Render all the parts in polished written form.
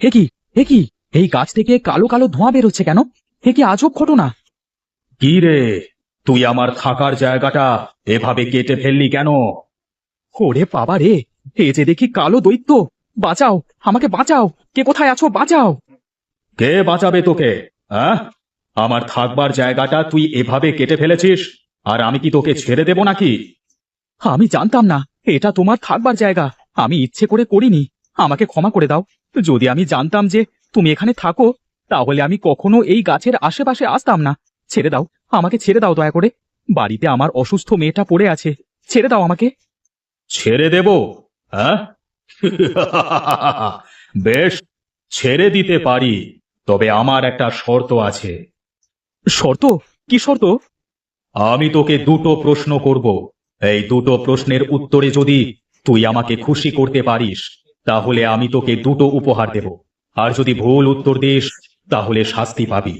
হে কি, হে কি, এই গাছ থেকে কালো কালো ধোঁয়া বেরোচ্ছে কেন? হে কি আজব ঘটনা! কি রে, তুই আমার থাকার জায়গাটা এভাবে কেটে ফেললি কেন? ওরে বাবা রে, এ যে দেখি কালো দৈত্য! বাঁচাও, আমাকে বাঁচাও! কে কোথায় আছো, বাঁচাও! কে বাঁচাবে তোকে? হ্যাঁ, আমার থাকবার জায়গাটা তুই এভাবে কেটে ফেলেছিস, আর আমি কি তোকে ছেড়ে দেব নাকি? আমি জানতাম না এটা তোমার থাকবার জায়গা। আমি ইচ্ছে করে করিনি। আমাকে ক্ষমা করে দাও। যদি আমি জানতাম যে তুমি এখানে থাকো, তাহলে আমি কখনো এই গাছের আশেপাশে আসতাম না। ছেড়ে দাও, আমাকে ছেড়ে দাও দয়া করে। বাড়িতে আমার অসুস্থ মেয়েটা পড়ে আছে। ছেড়ে দাও আমাকে। ছেড়ে দেব? হ্যাঁ? বেশ, ছেড়ে দিতে পারি, তবে আমার একটা শর্ত আছে। শর্ত? কি শর্ত? আমি তোকে দুটো প্রশ্ন করব। এই দুটো প্রশ্নের উত্তরে যদি তুই আমাকে খুশি করতে পারিস, তাহলে আমি তোকে দুটো উপহার দেব। আর যদি ভুল উত্তর দিস, তাহলে শাস্তি পাবি।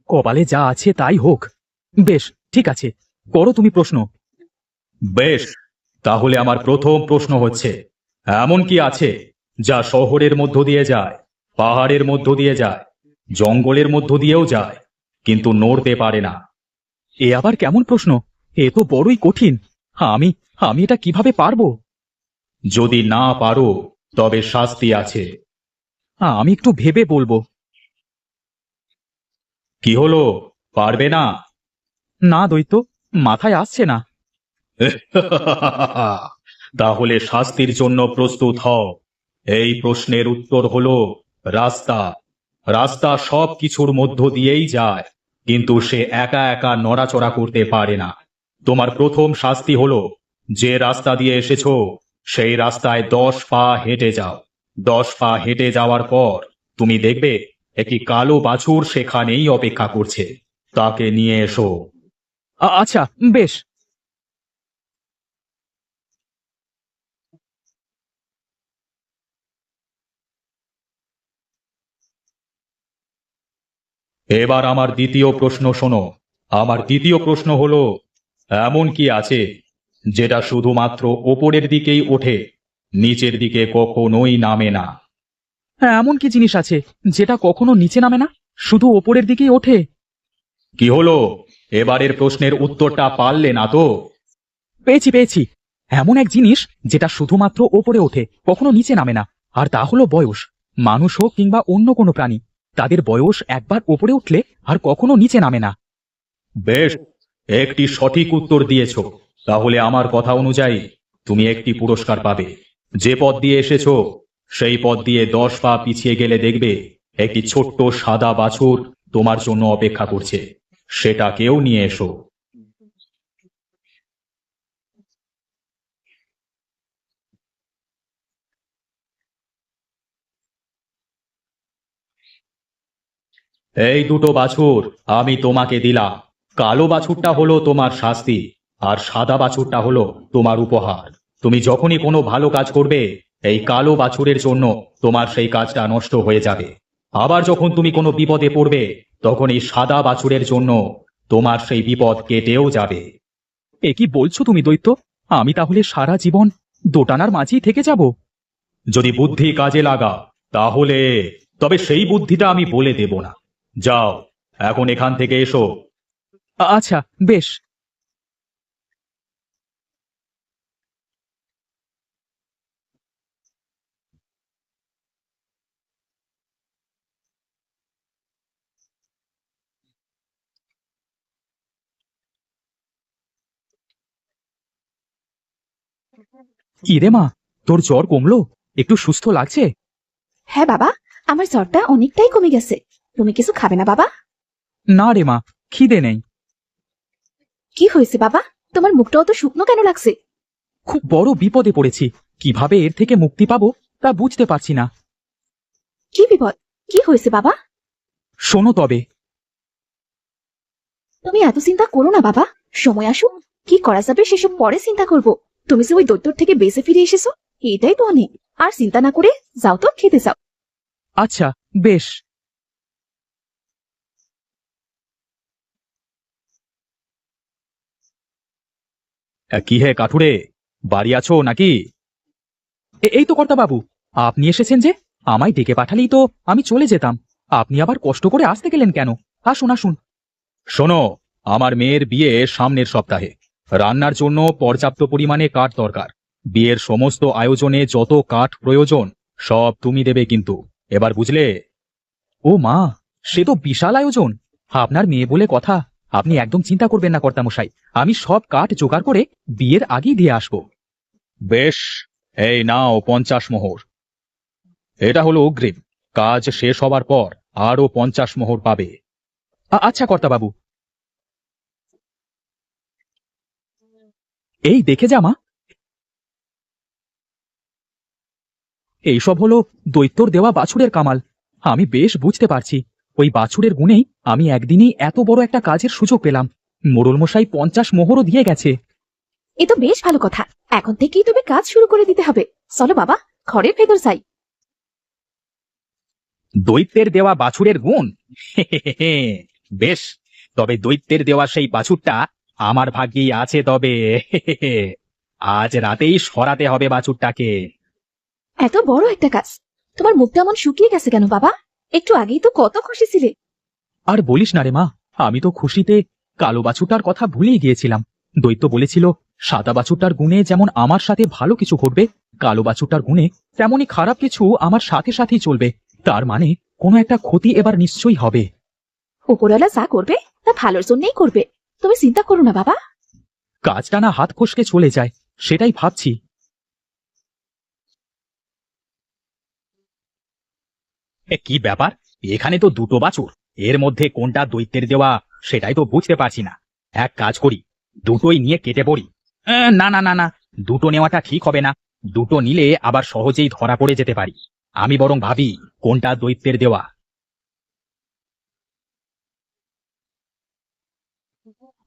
কপালে যা আছে তাই হোক। বেশ, ঠিক আছে, করো তুমি প্রশ্ন। বেশ, তাহলে আমার প্রথম প্রশ্ন হচ্ছে, এমন কি আছে যা শহরের মধ্য দিয়ে যায়, পাহাড়ের মধ্য দিয়ে যায়, জঙ্গলের মধ্য দিয়েও যায়, কিন্তু নড়তে পারে না? এ আবার কেমন প্রশ্ন? এ তো বড়ই কঠিন। আমি আমি এটা কিভাবে পারবো? যদি না পারো, তবে শাস্তি আছে। আমি একটু ভেবে বলবো। কি হলো, পারবে না? না দৈত্য, মাথায় আসছে না। তাহলে শাস্তির জন্য প্রস্তুত হও। এই প্রশ্নের উত্তর হলো রাস্তা। রাস্তা সব কিছুর মধ্য দিয়েই যায়, কিন্তু সে একা একা নড়াচড়া করতে পারে না। তোমার প্রথম শাস্তি হলো, যে রাস্তা দিয়ে এসেছো সেই রাস্তায় 10 পা হেঁটে যাও। 10 পা হেঁটে যাওয়ার পর তুমি দেখবে একটি কালো বাছুর সেখানেই অপেক্ষা করছে। তাকে নিয়ে এসো। আচ্ছা, বেশ। এবার আমার দ্বিতীয় প্রশ্ন শোনো। আমার দ্বিতীয় প্রশ্ন হলো, এমন কি আছে যেটা শুধুমাত্র ওপরের দিকেই ওঠে, নিচের দিকে কখনোই নামে না? হ্যাঁ, এমন কি জিনিস আছে যেটা কখনো নিচে নামে না, শুধু ওপরের দিকেই ওঠে? কি হলো, এবারের প্রশ্নের উত্তরটা পারলে না তো? পেয়েছি, পেয়েছি। এমন এক জিনিস যেটা শুধুমাত্র ওপরে ওঠে, কখনো নিচে নামে না। আর তা হলো বয়স। মানুষ হোক কিংবা অন্য কোনো প্রাণী, তাদের বয়স একবার ওপরে উঠলে আর কখনো নিচে নামে না। বেশ, একটি সঠিক উত্তর দিয়েছো। তাহলে আমার কথা অনুযায়ী তুমি একটি পুরস্কার পাবে। যে পথ দিয়ে এসেছো সেই পথ দিয়ে 10 পা পিছিয়ে গেলে দেখবে একটি ছোট্ট সাদা বাছুর তোমার জন্য অপেক্ষা করছে। সেটাকেও নিয়ে এসো। এই দুটো বাছুর আমি তোমাকে দিলাম। কালো বাছুরটা হলো তোমার শাস্তি, আর সাদা বাছুরটা হলো তোমার উপহার। তুমি যখনই কোনো ভালো কাজ করবে, এই কালো বাছুরের জন্য তোমার সেই কাজটা নষ্ট হয়ে যাবে। আবার যখন তুমি কোনো বিপদে পড়বে, তখন এই সাদা বাছুরের জন্য তোমার সেই বিপদ কেটেও যাবে। এ কি বলছো তুমি দৈত্য? আমি তাহলে সারা জীবন দোটানার মাঝেই থেকে যাব? যদি বুদ্ধি কাজে লাগা, তাহলে, তবে সেই বুদ্ধিটা আমি বলে দেব না। যাও, এখন এখান থেকে এসো। আচ্ছা, বেশ। ইরে মা, তোর জ্বর কমলো? একটু সুস্থ লাগছে? হ্যাঁ বাবা, আমার জ্বরটা অনেকটাই কমে গেছে। তুমি কিছু খাবে না বাবা? না রে মা, খিদে নেই। কি হয়েছে বাবা? তোমার মুখটা অত শুকনো কেন লাগছে? খুব বড় বিপদে পড়েছি। কিভাবে এর থেকে মুক্তি পাবো তা বুঝতে পারছি না। কি বিপদ? কি হয়েছে বাবা? শোনো তবে। তুমি এত চিন্তা করো না বাবা। সময় আসুক, কি করা যাবে সেসব পরে চিন্তা করব। তুমি যে ওই দৈত্যর থেকে বেঁচে ফিরে এসেছো, এটাই তো অনেক। আর চিন্তা না করে যাও তো খেতে যাও। আচ্ছা, বেশ। কি হে কাঠুরে, বাড়ি আছো নাকি? এই তো কর্তা বাবু, আপনি এসেছেন যে? আমায় ডেকে পাঠালেই তো আমি চলে যেতাম। আপনি আবার কষ্ট করে আসতে গেলেন কেন? আসুন আসুন। শোনো, আমার মেয়ের বিয়ে সামনের সপ্তাহে। রান্নার জন্য পর্যাপ্ত পরিমাণে কাঠ দরকার। বিয়ের সমস্ত আয়োজনে যত কাঠ প্রয়োজন সব তুমি দেবে কিন্তু। এবার বুঝলে? ও মা, সে তো বিশাল আয়োজন। আপনার মেয়ে বলে কথা, আপনি একদম চিন্তা করবেন না কর্তামশাই। আমি সব কাঠ জোগাড় করে বিয়ের আগেই দিয়ে আসবো। বেশ, এই নাও 50 মোহর। এটা হলো অগ্রিম। কাজ শেষ হবার পর আরো 50 মোহর পাবে। আচ্ছা কর্তাবাবু। এই দেখে যা মা। এইসব হলো দৈত্যর দেওয়া বাছুরের কামাল। আমি বেশ বুঝতে পারছি ওই বাছুরের গুণেই আমি একদিনই এত বড় একটা কাজের সুযোগ পেলাম। মোড়ল মশাই 50 মোহরও দিয়ে গেছে। এ তো বেশ ভালো কথা। এখন থেকেই তুমি কাজ শুরু করে দিতে হবে। চলো বাবা, ঘরের ভেতর যাই। দৈত্যের দেওয়া বাছুরের গুণ? বেশ, তবে দৈত্যের দেওয়া সেই বাছুরটা আমার ভাগ্যেই আছে। তবে আজ রাতেই সরাতে হবে বাছুরটাকে। এত বড় একটা কাজ, তোমার মুখটা এমন শুকিয়ে গেছে কেন বাবা? একটু আগেই তো কত খুশি ছিলে। আর বলিস না রে মা, আমি তো খুশিতে কালো বাছুরটার কথা ভুলেই গিয়েছিলাম। দৈত্য বলেছিল সাদা বাছুরটার গুণে যেমন আমার সাথে ভালো কিছু ঘটবে, কালো বাছুরটার গুণে তেমনই খারাপ কিছু আমার সাথে সাথেই চলবে। তার মানে কোনো একটা ক্ষতি এবার নিশ্চয়ই হবে। উপরওয়ালা যা করবে তা ভালোর জন্যই করবে, তুমি চিন্তা করো না বাবা। কাজটা না হাত ফসকে চলে যায়, সেটাই ভাবছি। কি ব্যাপার? এখানে তো দুটো বাছুর, এর মধ্যে কোনটা দৈত্যের দেওয়া সেটাই তো বুঝতে পারছি না। এক কাজ করি, দুটোই নিয়ে কেটে পড়ি। না না না না, দুটো নেওয়াটা ঠিক হবে না। দুটো নিলে আবার সহজেই ধরা পড়ে যেতে পারি। আমি বরং ভাবি কোনটা দৈত্যের দেওয়া।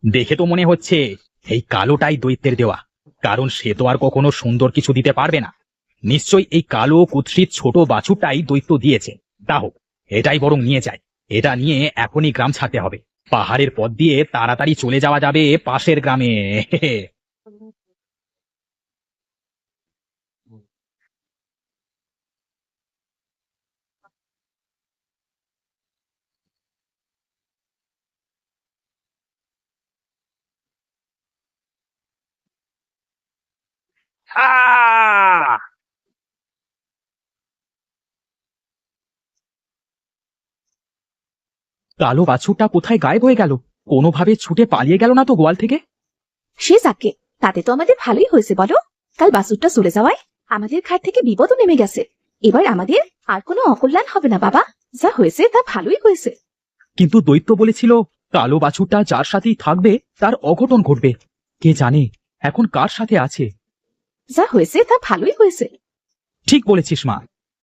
দেখে তো মনে হচ্ছে এই কালোটাই দৈত্যের দেওয়া, কারণ সে তো আর কখনো সুন্দর কিছু দিতে পারবে না। নিশ্চয়ই এই কালো কুৎসিত ছোট বাছুরটাই দৈত্য দিয়েছে। তা হোক, এটাই বরং নিয়ে যায়। এটা নিয়ে এখনই গ্রাম ছাড়তে হবে। পাহাড়ের পথ দিয়ে তাড়াতাড়ি চলে যাওয়া যাবে পাশের গ্রামে। আহ! কালো বাছুরটা কোথায় গায়েব হয়ে গেল? কোনোভাবে ছুটে পালিয়ে গেল না তো গোয়াল থেকে? সে যাকে, তাতে তো আমাদের ভালোই হয়েছে বলো। কাল বাসুরটা চলে যাওয়ায় আমাদের ঘাট থেকে বিপদও নেমে গেছে। এবার আমাদের আর কোনো অকল্যাণ হবে না বাবা। যা হয়েছে তা ভালোই হয়েছে। কিন্তু দৈত্য বলেছিল কালো বাছুরটা যার সাথেই থাকবে তার অঘটন ঘটবে। কে জানে এখন কার সাথে আছে। যা হয়েছে তা ভালোই হয়েছে। ঠিক বলেছিস মা।